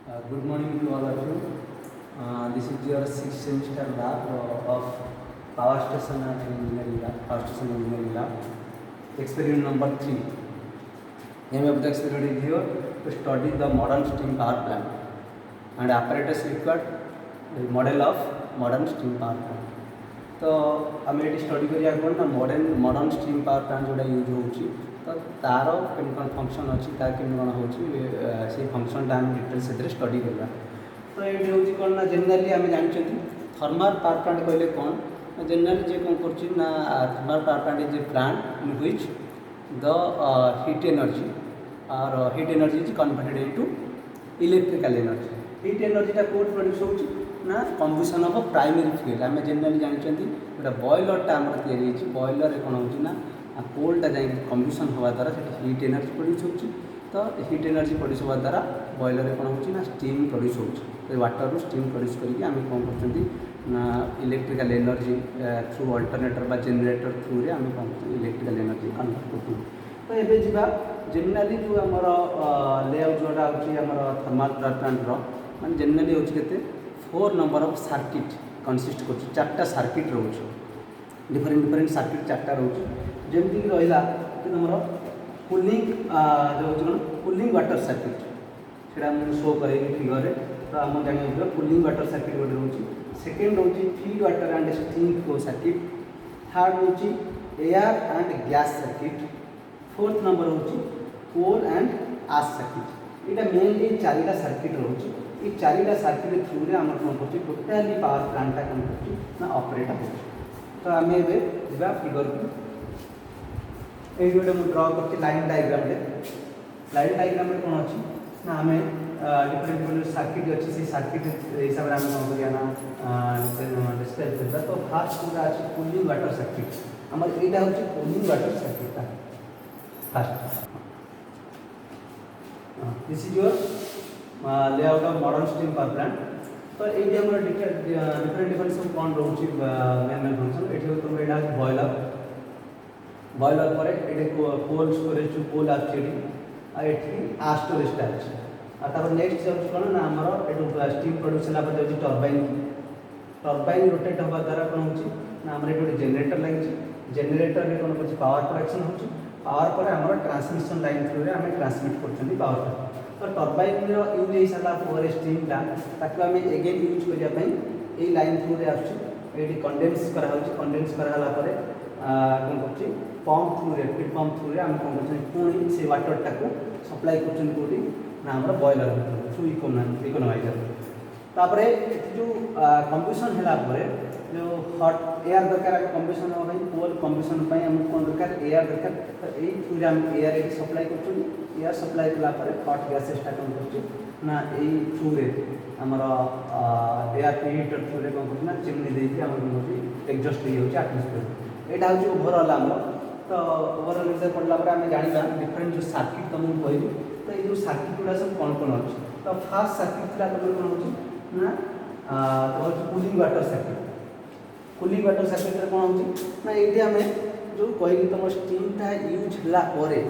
Good morning to all of you. This is your sixth semester lab of Power Station and Engineering Lab, Power Station Engineering Lab. Experiment number 3. Aim of the experiment is here to study the modern steam power plant and apparatus required, the model of modern steam power plant. तो आम ये study करिया कौन ना modern steam power plant जोड़ा use होची तो तार केमती कौन फंक्शन अच्छी तार केमती कौन होची से फंक्शन आम डिटेल से स्टडी करवा तो ये हूँ कौन ना जेनेराली आम जानते थर्मल पावर प्लांट कहले कौन जेनेराली जे कौन कर thermal power plant is a plant in which the heat energy और heat energy is converted into electrical energy heat एनर्जीटा कौट प्रोड्यूस होची ना कम्बुसन ऑफ प्राइमरी फ्यूल आम जेनेराली जानते गोटे बॉयलरटा आम बॉयलर कौन हो कोलटा जा कम्बुसन हवा द्वारा से हीट एनर्जी प्रोड्यूस होची तो हीट एनर्जी प्रोड्यूस हवा द्वारा बॉयलर कौन हो स्टीम प्रोड्यूस होची वाटर रू स्टीम प्रोड्यूस करके आम कौन कर electrical energy through alternator generator through रे आम कौन इलेक्ट्रिकल एनर्जी कन्वर्ट कर तो ये जा जेनेराली जो आम लेआउट जोटा हो थर्मल पावर प्लांट मान जेनेराली होते 4 नंबर ऑफ सर्किट कंसिस्ट कर 4टा सर्किट रोच डिफरेंट सर्किट 4टा रोच जमीक रहा कि तुम कूलिंग जो कौन कूलिंग वाटर सर्किट से शो करेगी फिगर तो आम जाना कूलिंग वाटर सर्किट गोटे रोच सेकेंड रोच feed water and steam flow circuit third रोच air and gas circuit fourth number हो कोल एंड आश सर्किट यहाँ मेनली 4टा सर्किट रोच ये 4टा सर्किट थ्रू रे आम कौन कर टोटाली पावर प्लांटा कौन कर ऑपरेट हो तो आम एवं फिगर को ये गोटे मुझे ड्र कर लाइन डायग्राम कौन अच्छी ना आम डिफरेंट सर्किट अच्छी से सर्किट हिसाब से आम कौन करना डिस्क्राइब करता तो फास्ट पूरा अच्छे कूलिंग वाटर सर्किट आम यहाँ हूँ cooling water circuit fast this is your layout of modern steam power plant तो ये डिफरेंट सब कौन रोचे मेन फंक्शन ये तुम यहाँ बॉयलर बॉयलर पर ये कोल स्टोरेज कोल आसटी आ स्टोरेजटा अच्छे नेक्स्ट जाऊँ कौन ना आमर ये स्टीम प्रोड्यूस होगा टर्बाइन टर्बाइन रोटेट हवा द्वारा कौन हो आम ये जेनेटर लगी जेनेटर कौन कर पावर प्रोडक्शन हो पावर पर आम ट्रांसमिशन लाइन थ्रू रे आम ट्रांसमिट कर पावर तो टर्बाइन यूज हो सारापर स्टीमटा ताकि आम एगेन यूज करने लाइन थ्रू रे आसुच्छे कंडेन्स कराला कौन कर पंप थ्रू रे फीड पंप थ्रू रे आम कौन कर पुणी से वाटरटा को सप्लाई करोटी ना आम बॉयलर थ्रू इकोनोमाइजर तापर जो कम्बुसन है जो हट एयर दरकार कम्बुसन हाँ कोल कम्बुसन आमको कौन दरकार एयर दरकार तो यही थ्रू आम एयर ये सप्लाई कर एयर सप्लाई कलापर हट गैसेसटा कौन कर थ्रू रे आमर एयर प्रिहीटर थ्रू रे कौन कर चिमनी देके आम एग्जस्ट हो आटमोस्फियर यहाँ हूँ ओभरअल आम तो ओभरअल विषय पढ़ला आम जाना डिफरेंट जो सर्किट तुमको कहली तो ये जो सर्किट गुड़ा सब कौन कौन अच्छे तो फास्ट सर्किट था तुम कौन हो ना cooling water circuit cooling water circuit कौन हो ये आम जो कहली तुम स्टीमटा यूज है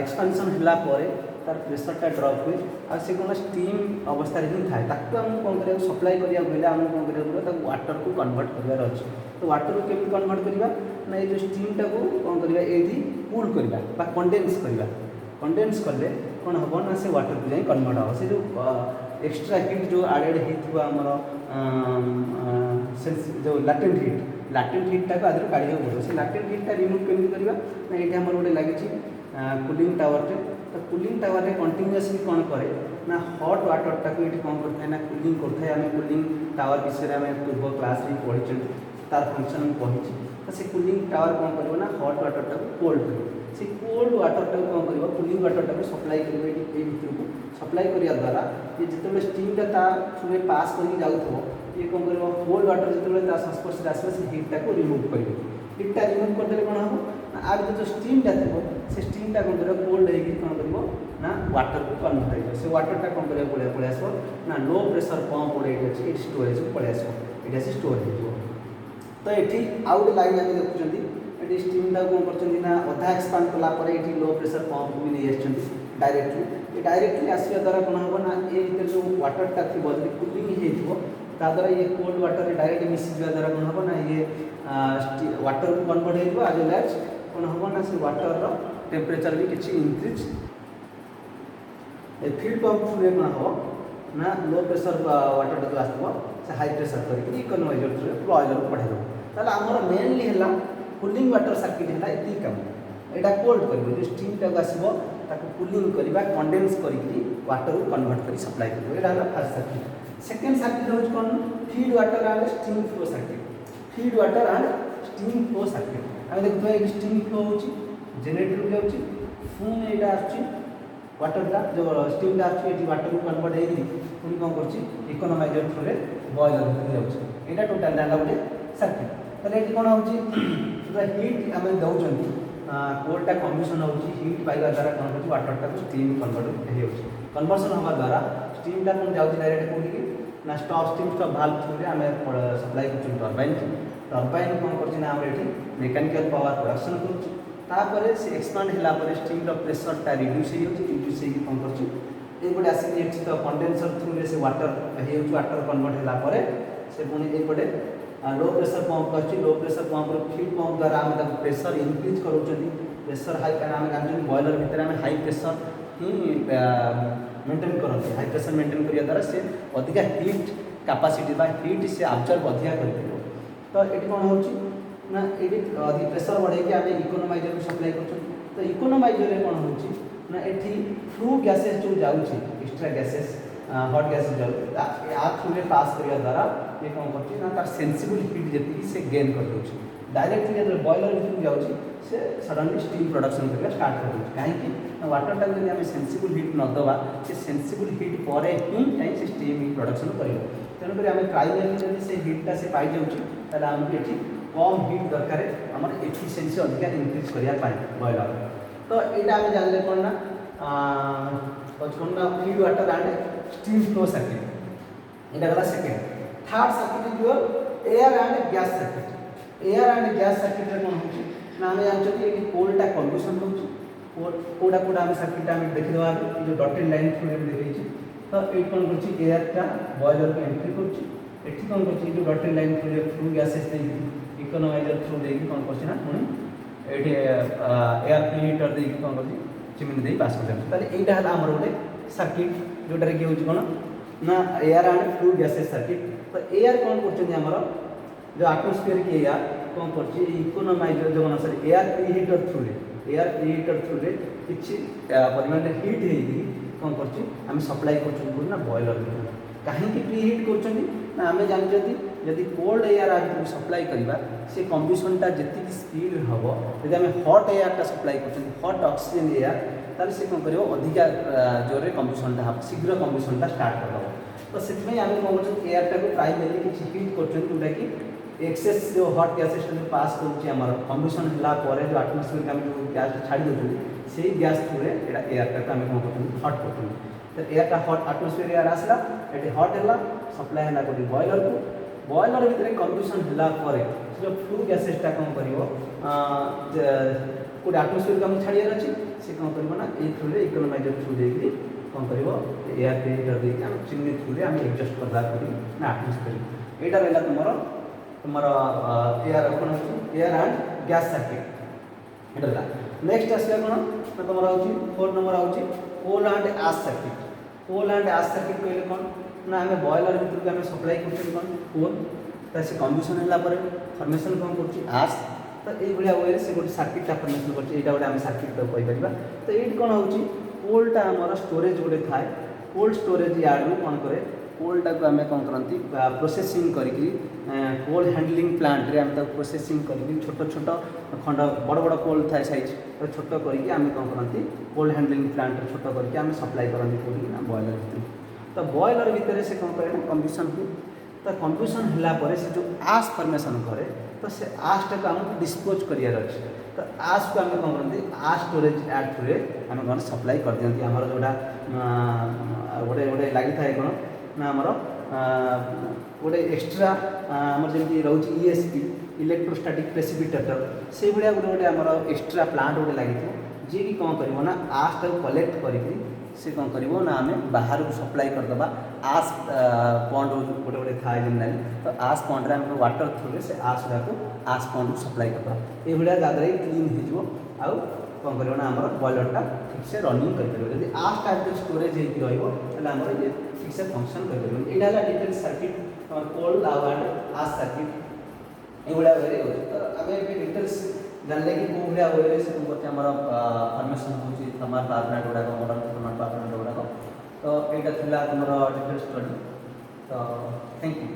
एक्सपांशन है तार प्रेसरटा ड्रप हुए आ से कौन स्टीम अवस्था ही थाए ताकू आम कौन कर सप्लाई करा आम कौन कर वाटर को कन्वर्ट करार अच्छे तो वाटर को केमी कन्वर्ट करवा ना ये स्टीमटा को कौन करवा ये कूल करवा कंडेन्स करवा कंडेन्स कले कौन हम ना से वाटर को जाए कन्वर्ट हम से जो एक्सट्रा हिट जो आडेड होमर जो लाटेंट हिटा को आदि काढ़ा पड़ो से लाटेंट हिटा रिमूव केमी करवा ना ये आम गोटे लगी कूलिंग टावर तो कूलिंग टावर में कंटिन्यूअसली कौन करे ना हट वाटरटा को ये कौन करता है ना कूलिंग करता है आम कूलिंग टावर विषय में पूर्व क्लास में पढ़ी तार फंक्शन कही तो से कूलिंग टावर कौन कर ना हट वाटरटा को कोल्ड कर से कोल्ड वाटरटा को कौन कर कूलिंग वाटरटा को सप्लाई करेंगे ये भितर को सप्लाई करने द्वारा ये जिते स्टीमटा थ्रू पास करके जाऊँ ये कौन कर कोल्ड वाटर जिते संस्पर्श आसो से हिटा को रिमूव करेंगे हिटा रिमूव करदे कौन हम आगे जो स्टीमटा थो से स्टीमटा कौन कर कोल्ड होगी कौन कर ना वाटर को कन्वर्ट हो से वाटरटा कौन कर पलि आस ना लो प्रेसर पंप गोटे अच्छे ये स्टोरेज को पलि आस ये स्टोर हो तो ये आउ गए लाइन आगे देखुं ये स्टीमटा कौन कर अधा एक्सपांड कलापर ये लो प्रेसर पंप भी नहीं डायरेक्टली ये डायरेक्टली आसवा द्वारा कौन हम ना ये जो वाटरटा थी जब कूलिंग हो द्वारा ये कोल्ड वाटर डायरेक्ट मिसी जावा द्वारा कौन हम ना ये वाटर को कन्वर्ट हो आज वेल एज कौन हम ना से वाटर टेम्परेचर भी किसी इंक्रीज फील्ड पंप थ्रू कौन हम ना लो प्रेशर वाटर जो आसो से हाई प्रेशर करके इकोनोमाइजर थ्रू फ्लो ऑइलर को पठाई ताला आमर मेनली है कूलिंग वाटर सर्किट है ये कम यहाँ कोल्ड कर जो स्टीम टाक आसो कूलिंग करवा कंडेन्स करके वाटर को कन्वर्ट कर सप्लाई कर यहाँ फर्स्ट सर्किट सेकेंड सर्किट हूँ कौन feed water and steam flow circuit feed water and steam flow circuit आम देखुआ ये स्टीम फ्लो हो जेनेटर को जाऊँगी पुणी यहाँ आस वाटरटा जो स्टीमटा आसुच्छी वाटर को कन्वर्ट होगी पुणी कौन कर इकोनोमाइजर थ्रू बॉयलर जाऊँगी यहाँ टोटाल है गोटे सर्किट ताले ये कौन हो हिट आम दौरान कोल्डटा कम्बसन हो हिट पाइबा द्वारा कौन कर वाटरटा स्टीम कन्वर्ट हो कन्वर्सन हवा द्वारा स्टीमटा कौन जाऊँ डायरेक्ट कौटी ना stop steam stop valve through आम सप्लाई कर टर्बाइन टर्बाइन कौन कर मेकानिकल पावर प्रोडक्शन कर एक्सपांड है स्टीम प्रेसरटा रिड्यूस रिड्यूस कौन कर आसिक तो कंडेनसर थ्रू से वाटर वाटर कन्वर्ट है से पुणी एपटे लो प्रेशर पंप कर low pressure pump field pump द्वारा आम प्रेशर इनक्रीज कर प्रेशर हाई आम जानते बॉयलर भितर आम हाई प्रेशर ही मेंटेन करते हाई प्रेशर मेंटेन करने द्वारा से अधिका हिट कैपेसिटी हिट से आब्जर्व अधिका कर तो ये कौन हो ना ये अधिक प्रेशर बढ़े आम इकोनोमाइजर को सप्लाई कर तो इकोनोमाइजर कौन हो ना ये फ्लू गैसेस जो जाऊँगी एक्सट्रा गैसेस हट गैसेस जाऊँ या थ्रू पास करने द्वारा ये कौन कर सेंसिबल हिट जी से गेन कर दूसरी डायरेक्टली जो बॉयलर भितर जाऊँगी से सडनली स्टीम प्रोडक्शन करने स्टार्ट कर दूसरी कहीं वाटरटा जब आम सेंसिबल हिट नदबा से सेंसिबल हिट पर ही से स्टीम प्रोडक्शन कर तेणुक आम प्राइमरी जब से हिटा से पाई जाऊँगी आमको ये कम हिट दरकार आम एफिशिएंसी अधिका इनक्रीज करने बॉयलर तो यहाँ आम जानले कौन ना कौन ना feed water and steam flow circuit यहाँ गला सेकेंड थर्ड सर्किट जो air and gas circuit air and gas circuit कौन हो आम जानते ये कोल्डटा कम्बसन हो कौटा कौटा आम सर्किट आम देखीदा जो डटेड लाइन थ्रू देखी तो ये कौन कर एयरटा बॉयलर को एंट्री कर कौन कर जो dotted line through gases economiser through देखिए कौन कर पुणी ये एयर प्रीहीटर देखिए कौन कर चिमनी दे पास कर यहाँ है आमर गोटे सर्किट जोटार कि हूँ कौन ना air and flue gases circuit तो एयर कौन कर जो आटमोस्फियर की एयर कौन कर इकोनोमाइजर जो सॉरी एयर प्रीहीटर थ्रू किसी परिमाण हिट होगी कौन कर सप्लाई कर बॉयलर कहीं प्रीहीट कर आम जानते जदि कोल्ड एयर आ सप्लाई करवा से कम्बसनटा जी स्पीड हम जब आम हट एयरटा सप्लाई कर हट ऑक्सीजन एयर ताल से कौन कर अधिका जोर कम्बसनटा हम शीघ्र कम्बसनटा स्टार्ट करदेव तो से आम कौन कर एयरटा को प्राइमरी किसी हिट करोटा कि एक्सेस जो हट गैसेस पास कर कम्बसन है जो आटमोस्फियर आम जो गैस छाड़ी दूसरी से गैस थ्रू एयरटा को आम कौन कर हट कर तो एयरटा हट आटमोस्फियर एयर आसला ये हट है सप्लाई है गोटे बॉयलर को बॉयलर भितर कम्बसन है जो फ्लू गैसेसटा कौन कर गोटे आटमोस्फियर को आम छाड़ार अच्छे से कौन करना ये थ्रू इकोनोमाइजर थ्रू देखिए कौन कर एयर प्रीहीटर देखिए आम चिमनी थ्रू आम एडजस्ट करदा आटमोस्फियर यहाँ रहा तुम एयर कौन हो एयर एंड गैस सर्किट यहाँ नेक्स्ट आसला कौन ना तुम हूँ 4 नंबर हूँ कोल and ash circuit coal and ash circuit कहले कौन ना आम बॉयलर भितर आम सप्लाई कर कोल तो से कम्बसन है फर्मेसन कौन कर आश तो ये वे से गोटे सर्किटा फर्मेसन कर गोटे आम सर्किट कहीपर तो ये कौन हो कोलटा आमर स्टोरेज गोटे थाए कोल्ड स्टोरेज यार्ड कौन करे कोलटा को आम कौन करती प्रोसेसिंग करी कोल हैंडलिंग प्लांट रे आम प्रोसेसिंग करी छोट छोट खंड बड़ बड़ कोल थाए साइज तो छोट करके आम कौन करती कोल हैंडलिंग प्लांट छोट करके आम सप्लाई करती कोल बॉयलर भितर तो बॉयलर भितर से कौन करे कम्बसन हुए तो कम्बसन है से जो आश फर्मेसन करे तो से आशटा को आमको डिस्पोज करार अच्छे तो आश को आम कौन करती आश स्टोरेज यार्ड थ्रू आम कौन सप्लाई कर दिखती आमर जोड़ा गोटे गोटे लगी था कौन ना आमर गोटे एक्सट्रा आमर जमी रोचे ESP इलेक्ट्रोस्टैटिक प्रेसिपिटेटर से भाया गोटे गोटे आमर एक्सट्रा प्लांट गोटे लगी जी कि कौन कर आशटा कलेक्ट करके सी कौन कर आम बाहर को सप्लाई करदे आस पंड गोटे गोटे थाए जेनराली तो आस पंड्रे आम वाटर थ्रू से आस गुड़ा आस पंड को सप्लाई करदे ये जगह क्लीन हो आउ कौन कर बॉयलरटा ठीक से रनिंग कर आस टाइप स्टोरेज होमर ये ठीक से फंक्शन कर यहाँ डिटेल सर्किट कोल्ड एंड आस सर्किट ये तो आम डिटेल्स जानले कि कौ भाया वे से आम फर्मेसन हो थर्माल पावर प्लांट गुड़ाक मॉडर्न थर्माल पावर प्लांट गुड़ाक तो यहाँ तुम डिटेल स्टडी तो थैंक यू।